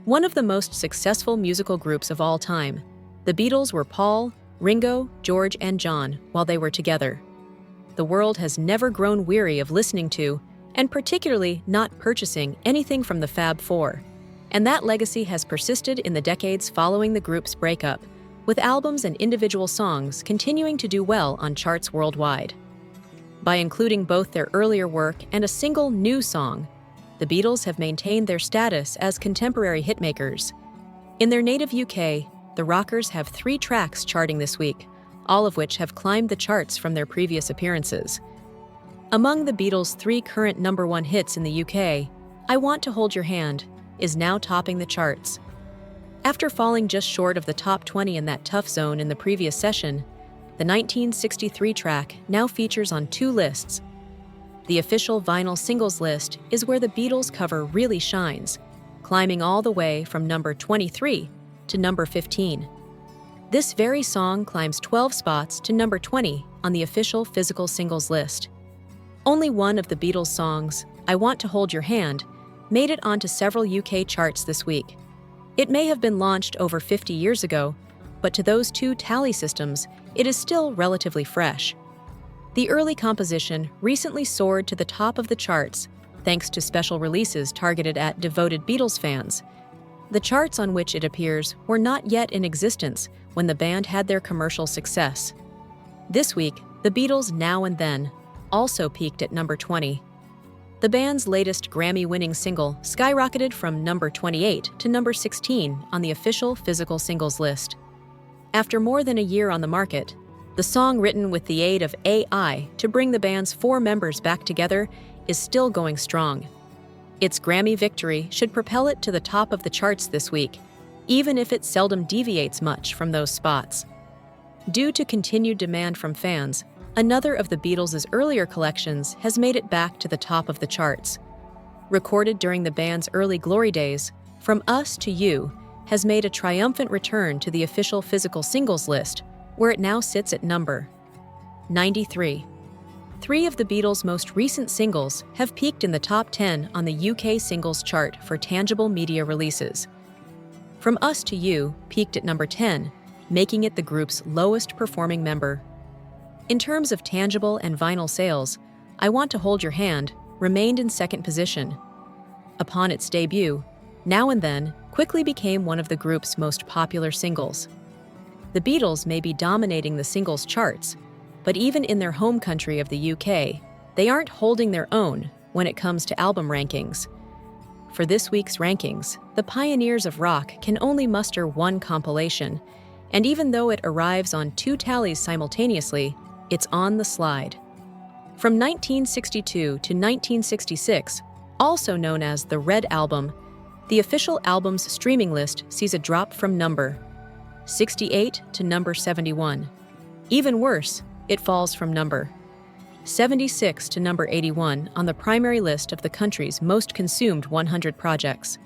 One of the most successful musical groups of all time, the Beatles were Paul, Ringo, George, and John while they were together. The world has never grown weary of listening to, and particularly not purchasing, anything from the Fab Four. And that legacy has persisted in the decades following the group's breakup, with albums and individual songs continuing to do well on charts worldwide. By including both their earlier work and a single new song, the Beatles have maintained their status as contemporary hitmakers. In their native UK, the rockers have 3 tracks charting this week, all of which have climbed the charts from their previous appearances. Among the Beatles' 3 current #1 hits in the UK, I Want to Hold Your Hand is now topping the charts. After falling just short of the top 20 in that tough zone in the previous session, the 1963 track now features on 2 lists. The official vinyl singles list is where the Beatles cover really shines, climbing all the way from number 23 to number 15. This very song climbs 12 spots to number 20 on the official physical singles list. Only one of the Beatles' songs, I Want to Hold Your Hand, made it onto several UK charts this week. It may have been launched over 50 years ago, but to those 2 tally systems, it is still relatively fresh. The early composition recently soared to the top of the charts thanks to special releases targeted at devoted Beatles fans. The charts on which it appears were not yet in existence when the band had their commercial success. This week, the Beatles' Now and Then also peaked at number 20. The band's latest Grammy-winning single skyrocketed from number 28 to number 16 on the official physical singles list. After more than a year on the market, the song, written with the aid of AI to bring the band's 4 members back together, is still going strong. Its Grammy victory should propel it to the top of the charts this week, even if it seldom deviates much from those spots. Due to continued demand from fans, another of the Beatles' earlier collections has made it back to the top of the charts. Recorded during the band's early glory days, From Us to You has made a triumphant return to the official physical singles list, where it now sits at number 93. 3 of the Beatles' most recent singles have peaked in the top 10 on the UK singles chart for tangible media releases. From Us to You peaked at number 10, making it the group's lowest performing member. In terms of tangible and vinyl sales, I Want to Hold Your Hand remained in second position. Upon its debut, Now and Then quickly became one of the group's most popular singles. The Beatles may be dominating the singles charts, but even in their home country of the UK, they aren't holding their own when it comes to album rankings. For this week's rankings, the pioneers of rock can only muster 1 compilation, and even though it arrives on 2 tallies simultaneously, it's on the slide. From 1962 to 1966, also known as the Red Album, the official album's streaming list sees a drop from number 68 to number 71. Even worse, it falls from number 76 to number 81 on the primary list of the country's most consumed 100 projects.